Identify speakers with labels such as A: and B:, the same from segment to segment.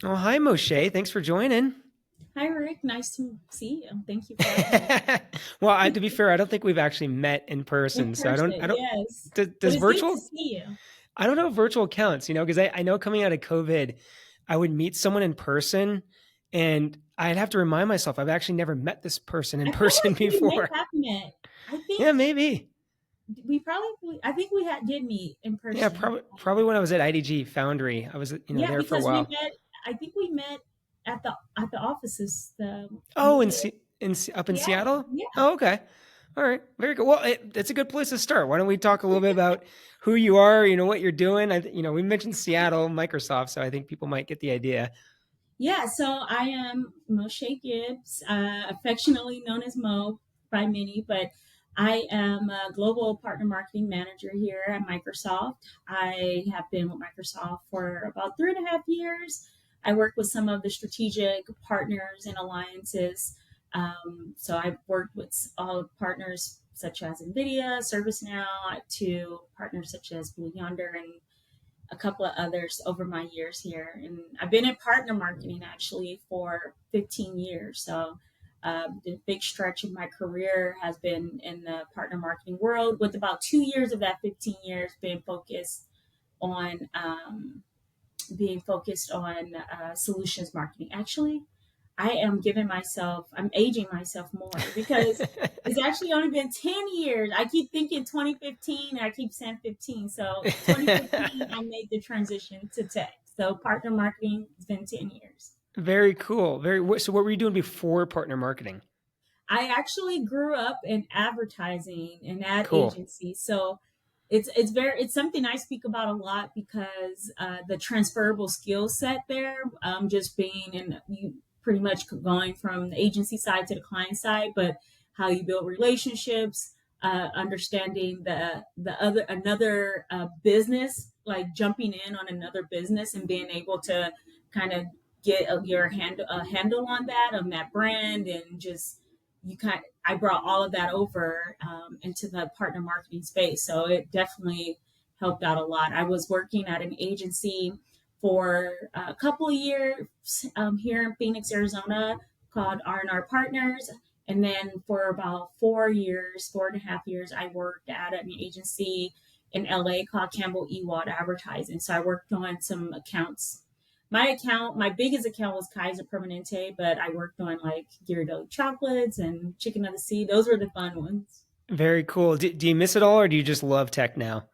A: Oh, hi, Moshe. Thanks for joining.
B: Hi, Rick. Nice to see you. Thank you for having me
A: Well, to be fair, I don't think we've actually met in
B: in
A: person, so I
B: person.
A: don't.
B: Yes, but
A: Does
B: it's good to
A: virtual?
B: see you.
A: I don't know if virtual counts, because I know coming out of COVID, I would meet someone in person, and I'd have to remind myself I've actually never met this person in
B: I feel
A: person
B: like we may
A: before.
B: have met. I
A: Yeah,
B: think
A: maybe.
B: we probably. I think we did meet in
A: Yeah,
B: person.
A: probably when I was at IDG Foundry, I was
B: Yeah,
A: there for a
B: because we
A: while.
B: met. I think we met at the offices. The
A: Oh,
B: maybe.
A: up in
B: Yeah,
A: Seattle?
B: yeah,
A: Oh, okay. All right. Very good. Well, it's a good place to start. Why don't we talk a little bit about who you are, what you're doing? We mentioned Seattle, Microsoft, so I think people might get the idea.
B: yeah. So I am Mo'Shai Gibbs, affectionately known as Mo by many, but I am a global partner marketing manager here at Microsoft. I have been with Microsoft for about 3.5 years. I work with some of the strategic partners and alliances. So I've worked with all partners such as NVIDIA, ServiceNow, to partners such as Blue Yonder and a couple of others over my years here. And I've been in partner marketing actually for 15 years. So the big stretch of my career has been in the partner marketing world, with about 2 years of that 15 years on being focused on solutions marketing. Actually, I'm aging myself more because it's actually only been 10 years. I keep thinking 2015 and I keep saying 15. So 2015, I made the transition to tech. So partner marketing has been 10 years.
A: Very cool. So what were you doing before partner marketing?
B: I actually grew up in advertising and ad
A: Cool.
B: agency. So it's something I speak about a lot because the transferable skill set there, just being in you pretty much going from the agency side to the client side, but how you build relationships, understanding the other another business, like jumping in on another business and being able to kind of get a handle on that brand, and just I brought all of that over into the partner marketing space. So it definitely helped out a lot. I was working at an agency for a couple of years here in Phoenix, Arizona, called R&R Partners. And then for about 4 years, 4.5 years, I worked at an agency in LA called Campbell Ewald Advertising. So I worked on some accounts. My biggest account was Kaiser Permanente, but I worked on like Ghirardelli chocolates and Chicken of the Sea. Those were the fun ones.
A: Very cool. Do you miss it all or do you just love tech now?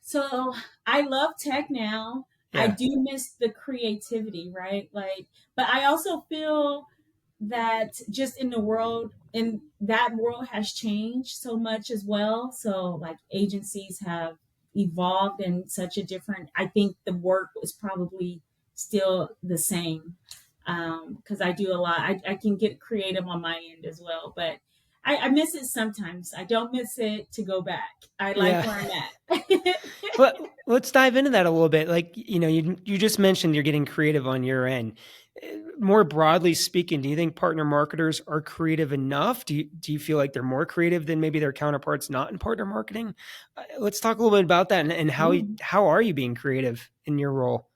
B: So I love tech now. I
A: Yeah.
B: do miss the creativity, right? Like, but I also feel that just in that world has changed so much as well. So like agencies have evolved in such a different, I think the work is probably still the same. Because I do a lot. I can get creative on my end as well, but I miss it sometimes. I don't miss it to go back. I like
A: Yeah.
B: where I'm at.
A: Well, let's dive into that a little bit. Like, you just mentioned you're getting creative on your end. More broadly speaking, do you think partner marketers are creative enough? Do you feel like they're more creative than maybe their counterparts not in partner marketing? Let's talk a little bit about that and
B: Mm.
A: how are you being creative in your role?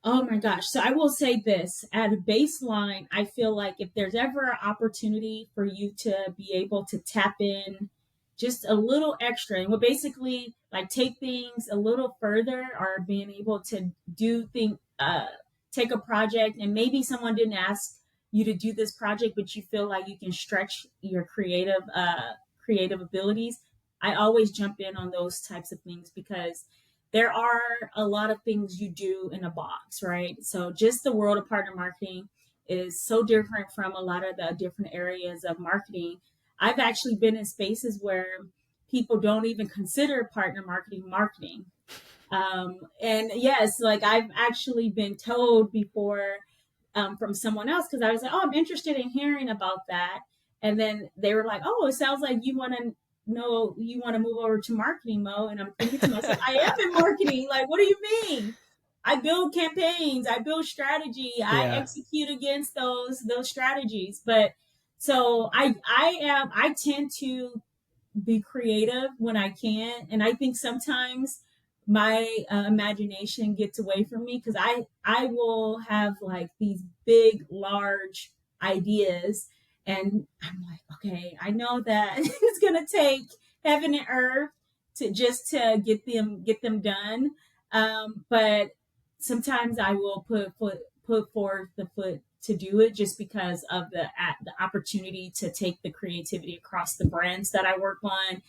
B: Oh my gosh. So I will say this at a baseline, I feel like if there's ever an opportunity for you to be able to tap in just a little extra and what basically like take things a little further, or being able to do things, take a project and maybe someone didn't ask you to do this project, but you feel like you can stretch your creative abilities. I always jump in on those types of things because there are a lot of things you do in a box, right? So just the world of partner marketing is so different from a lot of the different areas of marketing. I've actually been in spaces where people don't even consider partner marketing. And yes, like I've actually been told before from someone else, because I was like, oh, I'm interested in hearing about that. And then they were like, oh, it sounds like you want to move over to marketing, Mo. And I'm thinking to myself, I am in marketing. Like, what do you mean? I build campaigns, I build strategy, I
A: Yeah.
B: execute against those strategies. But so I tend to be creative when I can. And I think sometimes my imagination gets away from me, because I will have like these big, large ideas, and I'm like, okay, I know that it's gonna take heaven and earth to just to get them done. But sometimes I will put forth the foot to do it, just because of the opportunity to take the creativity across the brands that I work on.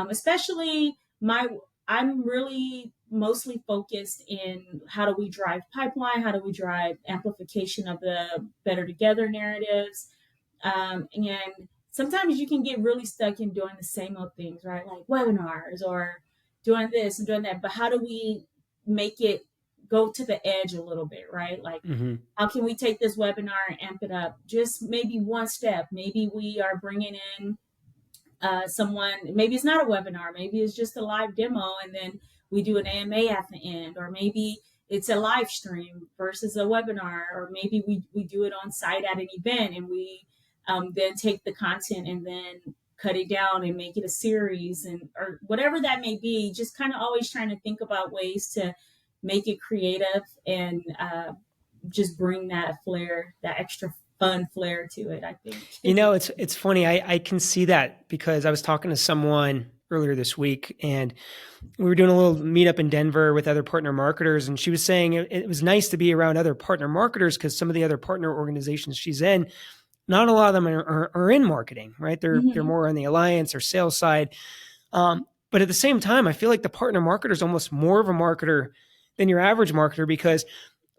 B: Especially my I'm really mostly focused in how do we drive pipeline, how do we drive amplification of the better together narratives. And sometimes you can get really stuck in doing the same old things, right? Like webinars or doing this and doing that. But how do we make it go to the edge a little bit, right? Like,
A: Hmm.
B: how can we take this webinar and amp it up just maybe one step? Maybe we are bringing in someone, maybe it's not a webinar, maybe it's just a live demo, and then we do an AMA at the end, or maybe it's a live stream versus a webinar, or maybe we do it on site at an event, and we then take the content and then cut it down and make it a series, and or whatever that may be. Just kind of always trying to think about ways to make it creative and just bring that flair, that extra fun flair to it, I think.
A: It's funny. I can see that because I was talking to someone earlier this week, and we were doing a little meetup in Denver with other partner marketers, and she was saying it was nice to be around other partner marketers because some of the other partner organizations she's in, not a lot of them are in marketing, right? They're
B: Mm-hmm.
A: more on the alliance or sales side. But at the same time, I feel like the partner marketer is almost more of a marketer than your average marketer because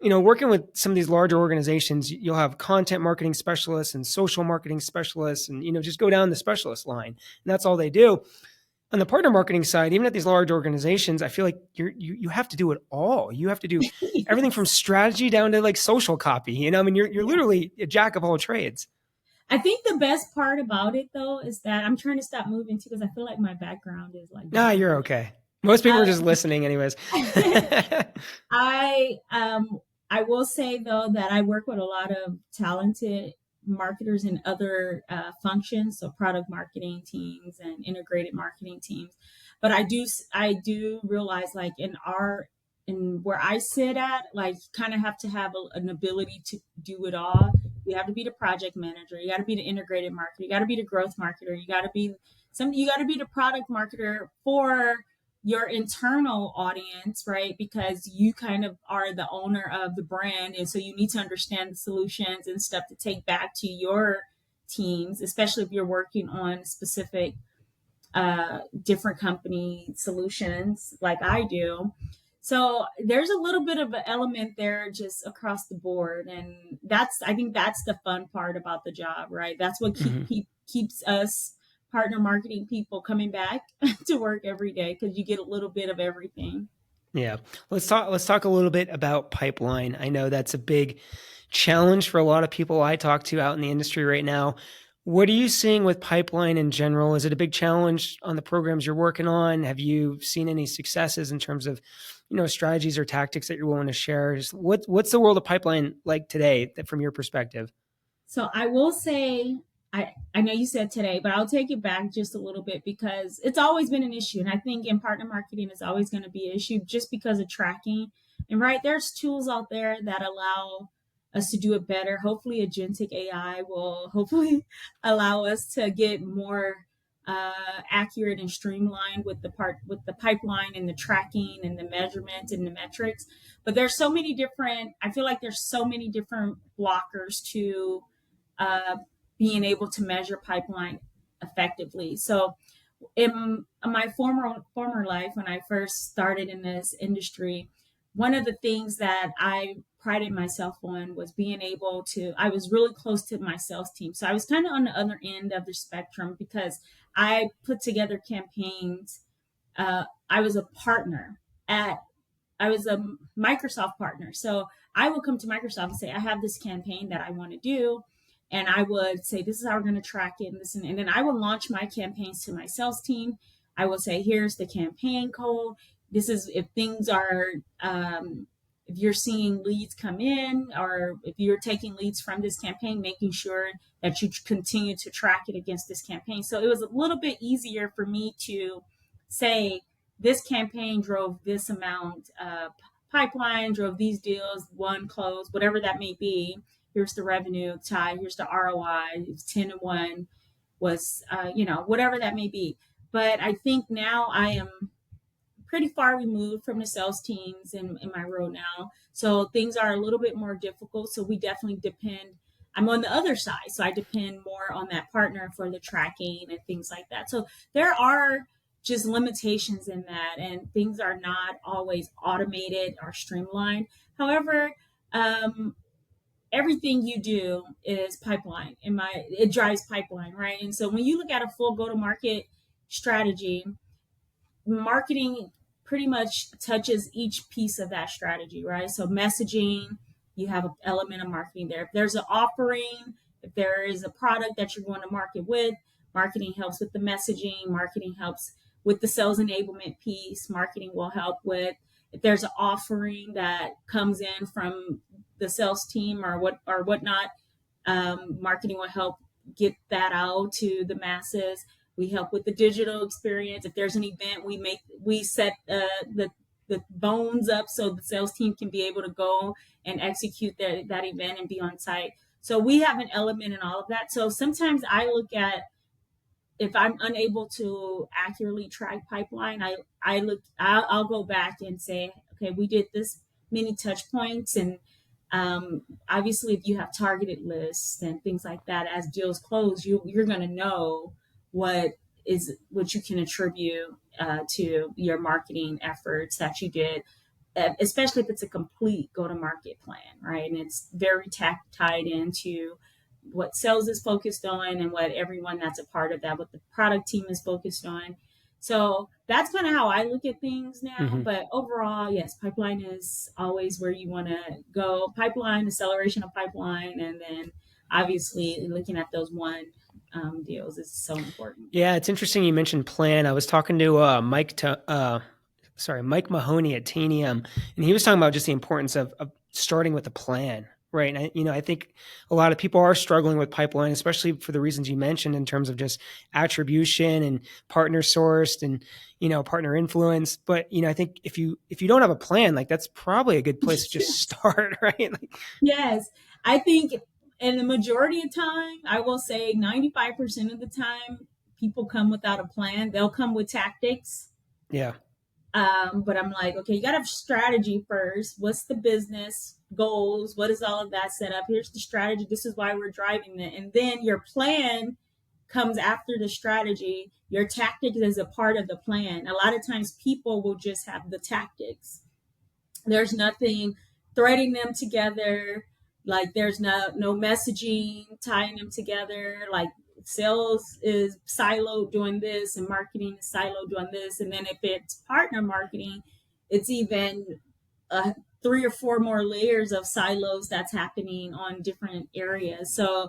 A: working with some of these larger organizations, you'll have content marketing specialists and social marketing specialists, and just go down the specialist line, and that's all they do. On the partner marketing side, even at these large organizations, I feel like you have to do it all. You have to do everything from
B: Yes.
A: strategy down to like social copy. I mean, you're
B: Yeah.
A: literally a jack of all trades.
B: I think the best part about it though is that I'm trying to stop moving too, because I feel like my background is like
A: Nah,
B: bothering
A: you're
B: me.
A: okay. Most people are just
B: Um,
A: listening, anyways.
B: I I will say though that I work with a lot of talented marketers in other functions, so product marketing teams and integrated marketing teams. But I do realize, like in where I sit at, like you kind of have to have an ability to do it all. You have to be the project manager. You got to be the integrated marketer. You got to be the growth marketer. You got to be the product marketer for your internal audience, right? Because you kind of are the owner of the brand. And so you need to understand the solutions and stuff to take back to your teams, especially if you're working on specific different company solutions like I do. So there's a little bit of an element there just across the board. And I think that's the fun part about the job, right? That's what
A: Mhm.
B: keeps us partner marketing people coming back to work every day, because you get a little bit of everything.
A: Yeah. Let's talk a little bit about pipeline. I know that's a big challenge for a lot of people I talk to out in the industry right now. What are you seeing with pipeline in general? Is it a big challenge on the programs you're working on? Have you seen any successes in terms of, strategies or tactics that you're willing to share? Just what's the world of pipeline like today from your perspective?
B: So I will say, I know you said today, but I'll take it back just a little bit, because it's always been an issue. And I think in partner marketing, it's always going to be an issue just because of tracking. And right, there's tools out there that allow us to do it better. Hopefully, agentic AI will hopefully allow us to get more accurate and streamlined with the pipeline and the tracking and the measurement and the metrics. But there's so many different. I feel like there's so many different blockers to uh, being able to measure pipeline effectively. So in my former life, when I first started in this industry, one of the things that I prided myself on was being able to. I was really close to my sales team, so I was kind of on the other end of the spectrum, because I put together campaigns. I was a partner at I was a Microsoft partner. So I would come to Microsoft and say, I have this campaign that I want to do. And I would say, this is how we're going to track it. And then I would launch my campaigns to my sales team. I would say, here's the campaign code. This is if things are, if you're seeing leads come in, or if you're taking leads from this campaign, making sure that you continue to track it against this campaign. So it was a little bit easier for me to say, this campaign drove this amount of pipeline, drove these deals, one close, whatever that may be. Here's the revenue tie. Here's the ROI. It's 10 to 1 was, whatever that may be. But I think now I am pretty far removed from the sales teams in my role now. So things are a little bit more difficult. So we definitely depend. I'm on the other side. So I depend more on that partner for the tracking and things like that. So there are just limitations in that, and things are not always automated or streamlined. However, everything you do is pipeline. It drives pipeline, right? And so when you look at a full go-to-market strategy, marketing pretty much touches each piece of that strategy, right? So messaging, you have an element of marketing there. If there's an offering, if there is a product that you're going to market with, marketing helps with the messaging, marketing helps with the sales enablement piece, marketing will help with if there's an offering that comes in from the sales team or whatnot, marketing will help get that out to the masses. We help with the digital experience. If there's an event, we set the bones up so the sales team can be able to go and execute that event and be on site. So we have an element in all of that. So sometimes I look at, if I'm unable to accurately track pipeline, I'll go back and say, okay, we did this many touch points, and obviously if you have targeted lists and things like that, as deals close, you're going to know what you can attribute to your marketing efforts that you did, especially if it's a complete go-to-market plan, right? And it's very tied into what sales is focused on and what everyone that's a part of that, what the product team is focused on. So that's kind of how I look at things now.
A: Mm-hmm.
B: But overall, yes, pipeline is always where you want to go. Pipeline, acceleration of pipeline, and then obviously looking at those one deals is so important.
A: Yeah, it's interesting you mentioned plan. I was talking to Mike Mahoney at Tanium, and he was talking about just the importance of starting with a plan, right? And I think a lot of people are struggling with pipeline, especially for the reasons you mentioned in terms of just attribution and partner sourced and partner influence. But I think if you don't have a plan, like that's probably a good place to just start, right?
B: Yes, I think in the majority of time, I will say 95% of the time, people come without a plan. They'll come with tactics.
A: Yeah.
B: But I'm like, okay, you got to have strategy first. What's the business goals? What is all of that set up? Here's the strategy. This is why we're driving it. And then your plan comes after the strategy. Your tactic is a part of the plan. A lot of times people will just have the tactics. There's nothing threading them together. Like there's no messaging tying them together. Like sales is siloed doing this and marketing is siloed doing this. And then if it's partner marketing, it's even 3 or 4 more layers of silos that's happening on different areas. So,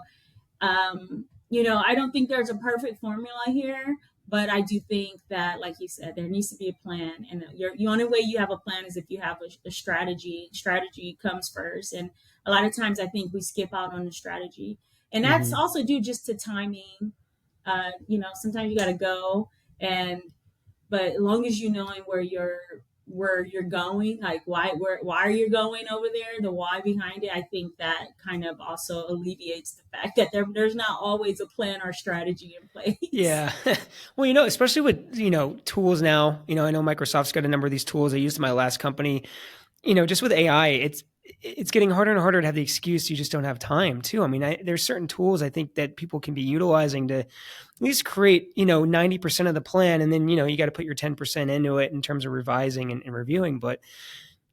B: I don't think there's a perfect formula here, but I do think that, like you said, there needs to be a plan. And the only way you have a plan is if you have a strategy. Strategy comes first. And a lot of times I think we skip out on the strategy. And that's
A: Mm-hmm.
B: also due just to timing. Sometimes you got to go, but as long as you knowing where you're going, like why are you going over there, the why behind it, I think that kind of also alleviates the fact that there's not always a plan or strategy in place.
A: Yeah. Well, especially with, tools now, I know Microsoft's got a number of these tools I used in my last company, just with AI, it's getting harder and harder to have the excuse you just don't have time too. I mean, there's certain tools I think that people can be utilizing to at least create, 90% of the plan. And then, you got to put your 10% into it in terms of revising and reviewing. But,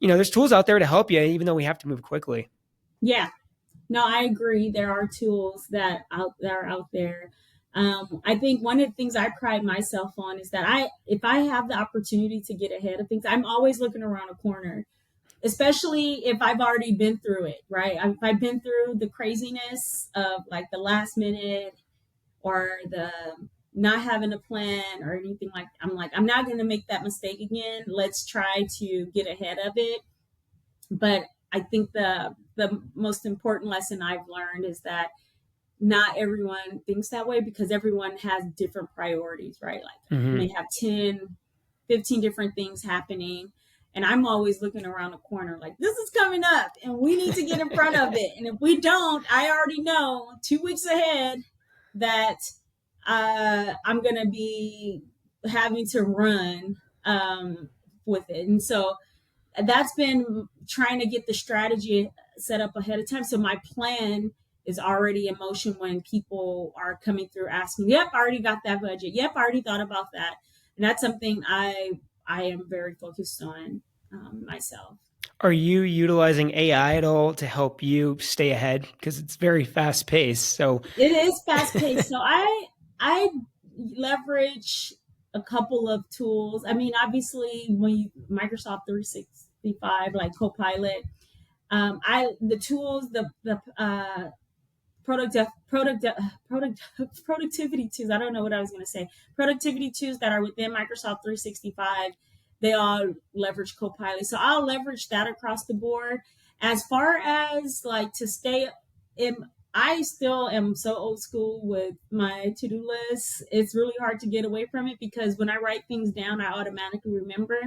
A: there's tools out there to help you, even though we have to move quickly.
B: Yeah, no, I agree. There are tools that are out there. I think one of the things I pride myself on is that if I have the opportunity to get ahead of things, I'm always looking around a corner, especially if I've already been through it, right? If I've been through the craziness of like the last minute or the not having a plan or anything I'm not going to make that mistake again. Let's try to get ahead of it. But I think the most important lesson I've learned is that not everyone thinks that way because everyone has different priorities, right? Like you
A: Mm-hmm.
B: may have 10 15 different things happening. And I'm always looking around the corner like, this is coming up and we need to get in front of it. And if we don't, I already know 2 weeks ahead that I'm going to be having to run with it. And so that's been trying to get the strategy set up ahead of time. So my plan is already in motion when people are coming through asking, yep, I already got that budget. Yep, I already thought about that. And that's something I am very focused on myself.
A: Are you utilizing AI at all to help you stay ahead? Because it's very fast paced. So
B: It is fast paced. So I leverage a couple of tools. I mean, obviously, when you Microsoft 365, like Copilot, the tools, the productivity tools. I don't know what I was going to say. Productivity tools that are within Microsoft 365, they all leverage Copilot. So I'll leverage that across the board. As far as like to stay in, I still am so old school with my to-do list. It's really hard to get away from it because when I write things down, I automatically remember.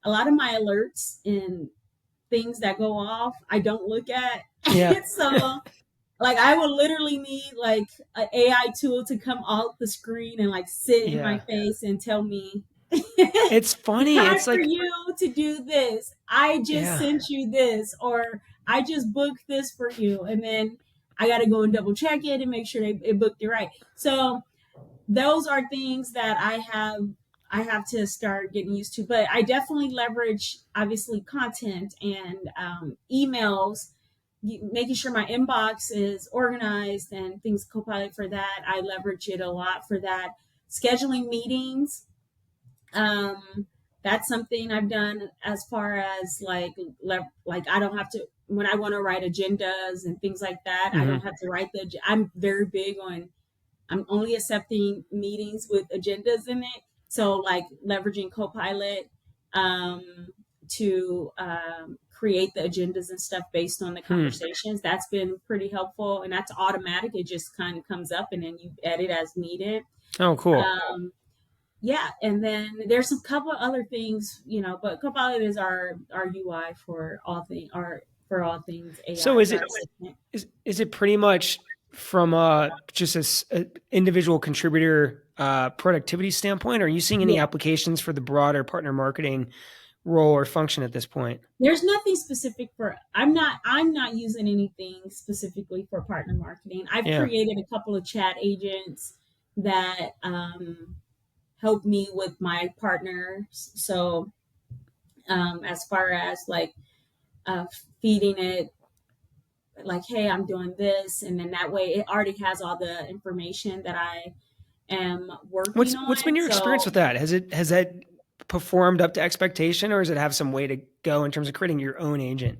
B: A lot of my alerts and things that go off, I don't look at.
A: yeah,
B: So like I would literally need like an AI tool to come off the screen and like sit in my
A: yeah.
B: face and tell me
A: It's
B: it's
A: funny.
B: time
A: It's
B: for
A: like,
B: you to do this. I just
A: yeah,
B: sent you this, or I just booked this for you, and then I got to go and double check it and make sure it booked it right. So those are things that I have to start getting used to. But I definitely leverage obviously content and emails, making sure my inbox is organized and things Copilot for that. I leverage it a lot for that. Scheduling meetings, um, that's something I've done as far as like I don't have to when I want to write agendas and things like that. I don't
A: mhm.
B: have to write I'm very big on I'm only accepting meetings with agendas in it. So like leveraging Copilot um, to create the agendas and stuff based on the
A: Hmm.
B: conversations. That's been pretty helpful, and that's automatic. It just kind of comes up, and then you edit as needed.
A: Oh, cool.
B: Um, yeah, and then there's a couple of other things, but Copilot is our UI for all things AI,
A: So
B: is our assistant.
A: is it pretty much from just a individual contributor productivity standpoint? Or are you seeing any
B: Yeah.
A: applications for the broader partner marketing role or function at this point?
B: There's nothing specific for I'm not using anything specifically for partner marketing. I've
A: Yeah.
B: created a couple of chat agents that help me with my partners. So as far as like uh, feeding it like, hey, I'm doing this, and then that way it already has all the information that I am working
A: What's been
B: on.
A: your experience
B: So
A: with that? Has that performed up to expectation, or does it have some way to go in terms of creating your own agent?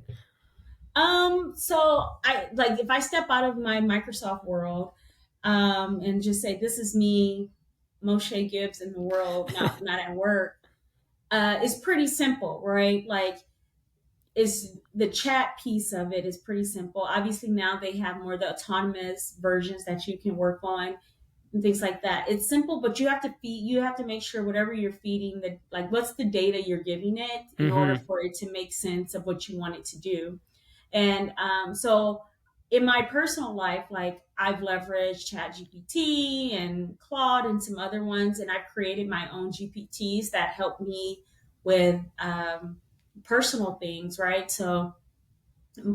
B: so I like if I step out of my Microsoft world, and just say this is me, Mo'Shai Gibbs in the world, not at work. It's pretty simple, right? Like is the chat piece of it is pretty simple. Obviously now they have more the autonomous versions that you can work on and things like that. It's simple, but you have to make sure whatever you're feeding the like what's the data you're giving it in order
A: Hmm.
B: for it to make sense of what you want it to do. And so in my personal life, like I've leveraged Chat GPT and Claude and some other ones, and I've created my own GPTs that help me with personal things, right? So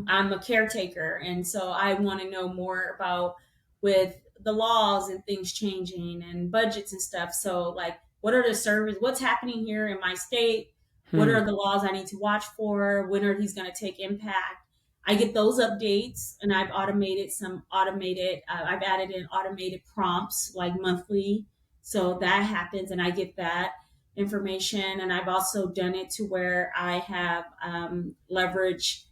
B: I'm a caretaker, and so I want to know more about with the laws and things changing and budgets and stuff. So, like, what are the services? What's happening here in my state? What
A: Hmm.
B: are the laws I need to watch for? When are these going to take impact? I get those updates, and I've automated some automated. I've added in automated prompts like monthly, so that happens, and I get that information. And I've also done it to where I have leveraged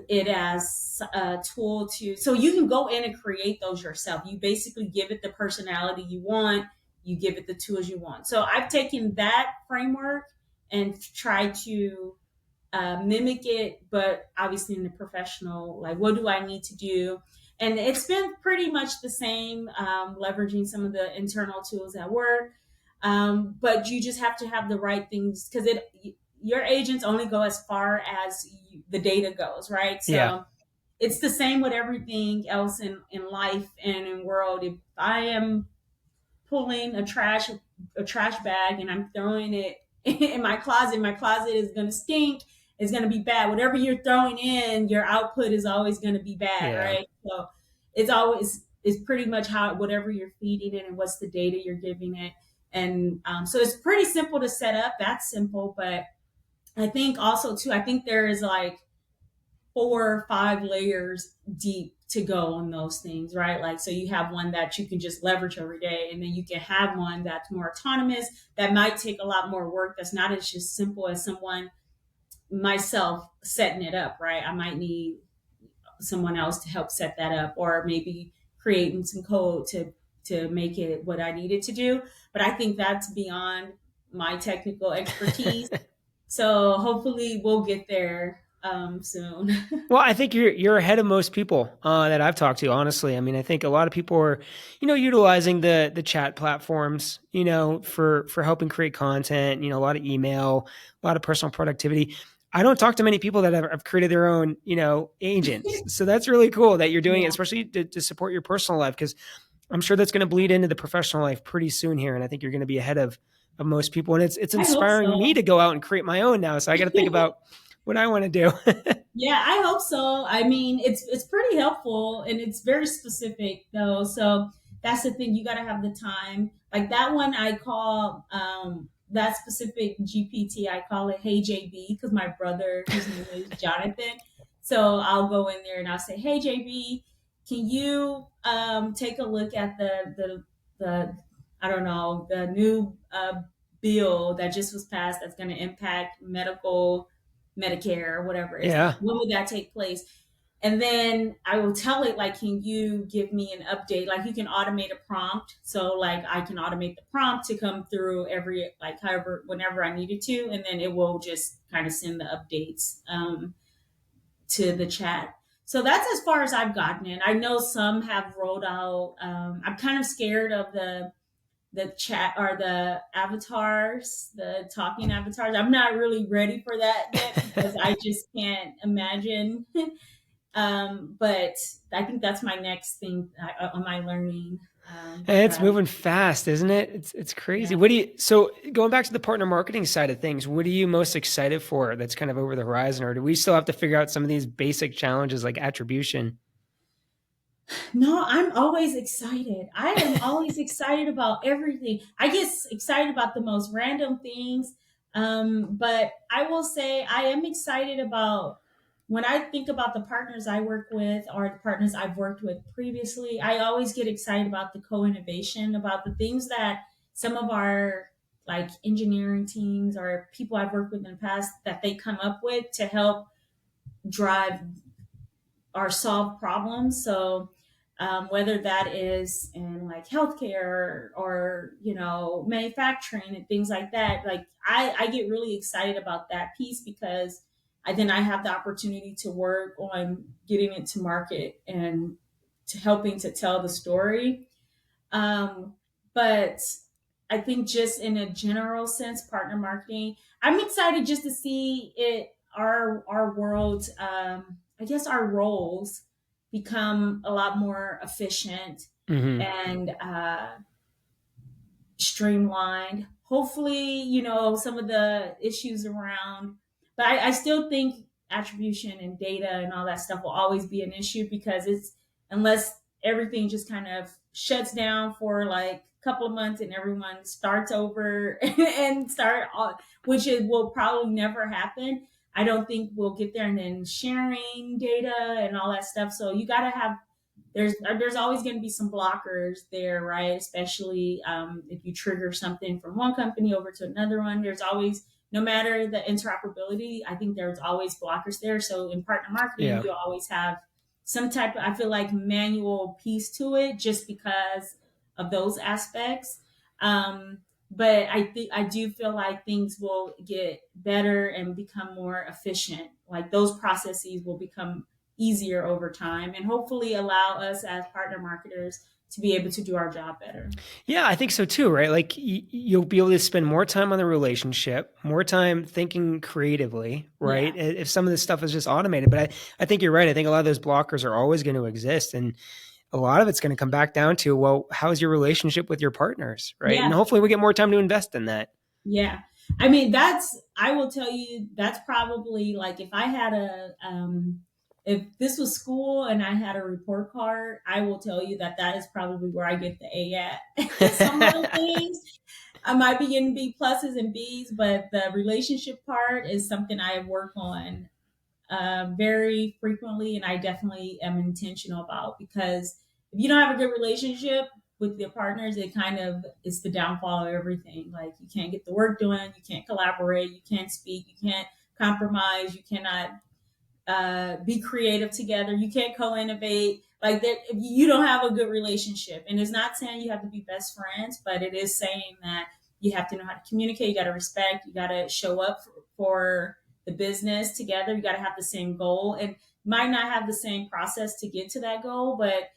B: it as a tool to so you can go in and create those yourself. You basically give it the personality you want, you give it the tools you want. So I've taken that framework and tried to mimic it, but obviously in the professional, like what do I need to do? And it's been pretty much the same, leveraging some of the internal tools at work. But you just have to have the right things, because your agents only go as far as the data goes, right?
A: Yeah.
B: So it's the same with everything else in life and in world. If I am pulling a trash bag and I'm throwing it in my closet is going to stink. It's going to be bad. Whatever you're throwing in, your output is always going to be bad,
A: Yeah.
B: right? So it's pretty much how whatever you're feeding it and what's the data you're giving it. And so it's pretty simple to set up. That's simple, but I think also too, I think there is like 4 or 5 layers deep to go on those things, right? Like, so you have one that you can just leverage every day, and then you can have one that's more autonomous, that might take a lot more work, that's not as just simple as someone, myself, setting it up, right? I might need someone else to help set that up, or maybe creating some code to make it what I need it to do. But I think that's beyond my technical expertise. So hopefully we'll get there soon.
A: Well, I think you're ahead of most people that I've talked to. Honestly, I mean, I think a lot of people are, utilizing the chat platforms, for helping create content. A lot of email, a lot of personal productivity. I don't talk to many people that have created their own, agents. So that's really cool that you're doing it,
B: Yeah,
A: especially to support your personal life, because I'm sure that's going to bleed into the professional life pretty soon here. And I think you're going to be ahead of most people. And it's
B: I hope
A: inspiring me
B: so.
A: to go out and create my own now. So I got to think about what I want to do.
B: Yeah, I hope so. I mean, it's pretty helpful, and it's very specific though. So that's the thing. You got to have the time. Like that one, I call that specific GPT. I call it Hey JB, because my brother, his name is Jonathan. So I'll go in there and I'll say, Hey JB, can you take a look at the I don't know, the new bill that just was passed that's going to impact Medicare or whatever. Is
A: Yeah.
B: when would that take place? And then I will tell it, like, can you give me an update? Like, you can automate a prompt. So like I can automate the prompt to come through every, like, however, whenever I need it to, and then it will just kind of send the updates to the chat. So that's as far as I've gotten it. I know some have rolled out. I'm kind of scared of the chat or the avatars, the talking avatars. I'm not really ready for that yet, because I just can't imagine. But I think that's my next thing on my learning
A: It's
B: route.
A: moving fast, isn't it? It's crazy.
B: Yeah.
A: So going back to the partner marketing side of things, what are you most excited for that's kind of over the horizon? Or do we still have to figure out some of these basic challenges like attribution?
B: No, I'm always excited. I am always excited about everything. I get excited about the most random things. But I will say I am excited about when I think about the partners I work with or the partners I've worked with previously. I always get excited about the co-innovation, about the things that some of our like engineering teams or people I've worked with in the past that they come up with to help drive or solve problems. So whether that is in like healthcare or manufacturing and things like that, like I get really excited about that piece, because then I have the opportunity to work on getting it to market and to helping to tell the story. But I think just in a general sense, partner marketing, I'm excited just to see it, our world, I guess our roles become a lot more efficient
A: Hmm.
B: and streamlined. Hopefully, some of the issues around, but I still think attribution and data and all that stuff will always be an issue, because it's, unless everything just kind of shuts down for like a couple of months and everyone starts over and start all, which it will probably never happen. I don't think we'll get there. And then sharing data and all that stuff. So you got to have, there's always going to be some blockers there, right? Especially if you trigger something from one company over to another one, there's always, no matter the interoperability, I think there's always blockers there. So in partner marketing,
A: Yeah.
B: you always have some type of, I feel like, manual piece to it, just because of those aspects. But I do feel like things will get better and become more efficient. Like those processes will become easier over time and hopefully allow us as partner marketers to be able to do our job better.
A: Yeah, I think so too, right? Like you'll be able to spend more time on the relationship, more time thinking creatively, right?
B: Yeah.
A: If some of this stuff is just automated. But I think you're right. I think a lot of those blockers are always going to exist. And a lot of it's going to come back down to, well, how's your relationship with your partners, right? And
B: Yeah.
A: hopefully we get more time to invest in that.
B: Yeah. I mean, I will tell you, that's probably like if I had if this was school and I had a report card, I will tell you that that is probably where I get the A at. Some little things, I might be getting B pluses and Bs, but the relationship part is something I work on very frequently, and I definitely am intentional about because if you don't have a good relationship with your partners, it kind of is the downfall of everything. Like you can't get the work done, you can't collaborate, you can't speak, you can't compromise, you cannot be creative together, you can't co-innovate. Like that, if you don't have a good relationship, and it's not saying you have to be best friends, but it is saying that you have to know how to communicate. You got to respect. You got to show up for the business together. You got to have the same goal, and might not have the same process to get to that goal, but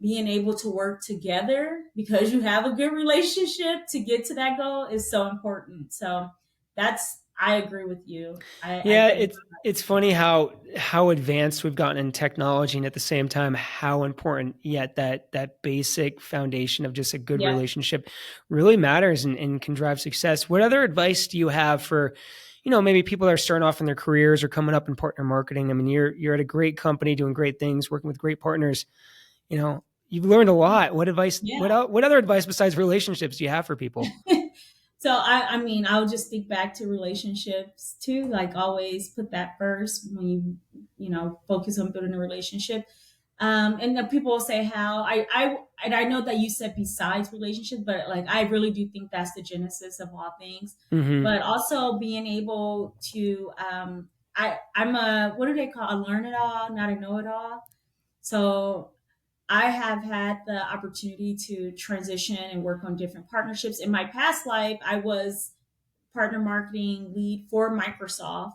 B: being able to work together because you have a good relationship to get to that goal is so important. So that's I agree with you. I
A: Yeah,
B: think
A: it's funny how advanced we've gotten in technology, and at the same time, how important yet that basic foundation of just a good
B: yeah.
A: relationship really matters and can drive success. What other advice do you have for, maybe people that are starting off in their careers or coming up in partner marketing? I mean, you're at a great company doing great things, working with great partners. You've learned a lot. What advice?
B: Yeah.
A: What other advice besides relationships do you have for people?
B: So I mean, I'll just think back to relationships too. Like always put that first when focus on building a relationship. And then people will say how and I know that you said besides relationships, but like I really do think that's the genesis of all things.
A: Hmm.
B: But also being able to I'm a what do they call a learn it all, not a know it all. So I have had the opportunity to transition and work on different partnerships. In my past life, I was partner marketing lead for Microsoft.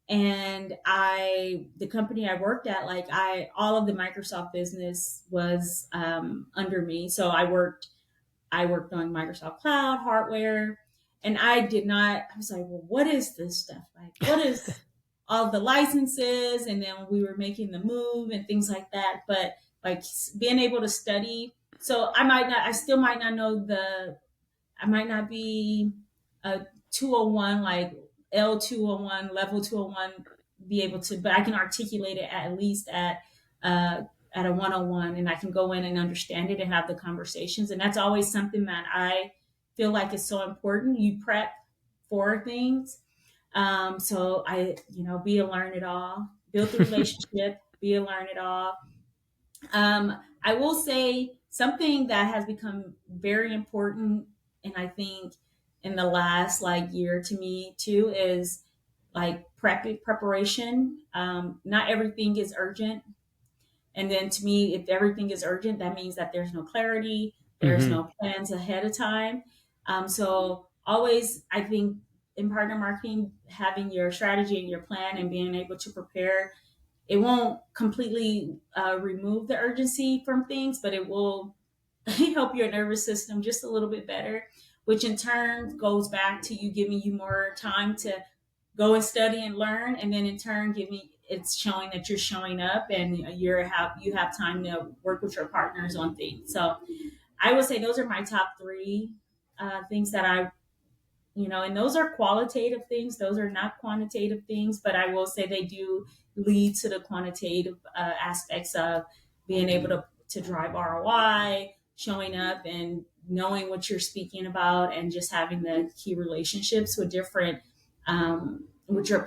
B: And the company I worked at, like all of the Microsoft business was under me. So I worked on Microsoft Cloud hardware, and I did not. I was like, well, what is this stuff? Like, what is all the licenses? And then we were making the move and things like that. But like being able to study, so I still might not know I might not be a 201 like L201 level 201 be able to, but I can articulate it at least uh, at a 101, and I can go in and understand it and have the conversations. And that's always something that I feel like is so important. You prep for things. So be a learn it all, build the relationship, be a learn it all. I will say something that has become very important, and I think in the last like year to me too, is like preparation. Not everything is urgent, and then to me, if everything is urgent, that means that there's no clarity, there's
A: Hmm.
B: no plans ahead of time. So always, I think in partner marketing, having your strategy and your plan and being able to prepare, it won't completely remove the urgency from things, but it will help your nervous system just a little bit better, which in turn goes back to you giving you more time to go and study and learn, and then in turn giving it's showing that you're showing up and you have time to work with your partners on things. So I would say those are my top three things that I and those are qualitative things. Those are not quantitative things, but I will say they do lead to the quantitative aspects of being able to drive ROI, showing up and knowing what you're speaking about, and just having the key relationships with your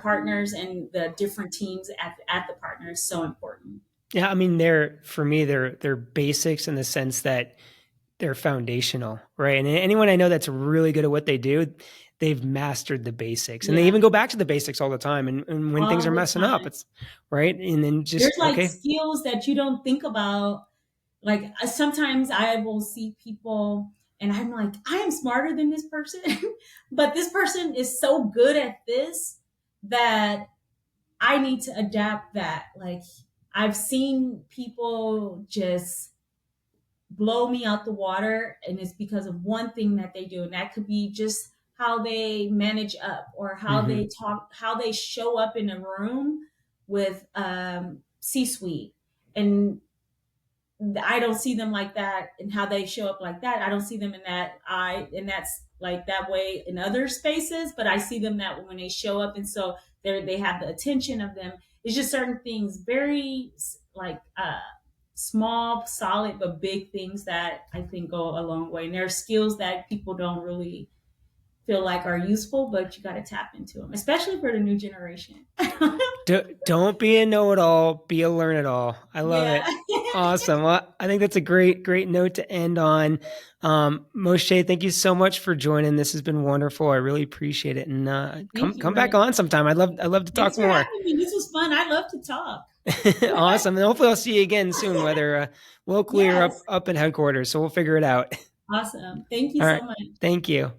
B: partners and the different teams at the partner is so important.
A: Yeah, I mean, for me, they're basics in the sense that they're foundational, right? And anyone I know that's really good at what they do, they've mastered the basics, and they
B: Yeah,
A: even go back to the basics all the time. And when things
B: all
A: are
B: the
A: messing up,
B: time.
A: it's right. And then just
B: There's like
A: okay,
B: skills that you don't think about. Like sometimes I will see people and I'm like, I am smarter than this person, but this person is so good at this that I need to adapt that. Like, I've seen people just blow me out the water, and it's because of one thing that they do, and that could be just how they manage up, or how
A: Mm-hmm.
B: they talk, how they show up in a room with C-suite. And I don't see them like that, and how they show up like that. I don't see them in that and that's like that way in other spaces, but I see them that when they show up, and so they have the attention of them. It's just certain things, very like small, solid, but big things that I think go a long way. And there are skills that people don't really feel like are useful, but you got to tap into them, especially for the new generation.
A: Don't be a know-it-all, be a learn-it-all. I love
B: Yeah.
A: it. Awesome. Well, I think that's a great note to end on. Mo'Shai, thank you so much for joining. This has been wonderful. I really appreciate it. And
B: Thank you,
A: come back
B: Ray.
A: on sometime. I'd love to talk
B: Thanks for
A: more.
B: having me. This was fun. I love to talk.
A: Awesome. And hopefully I'll see you again soon, whether locally or
B: Yes.
A: up in headquarters. So we'll figure it out.
B: Awesome. Thank you
A: All
B: so
A: right.
B: much.
A: Thank you.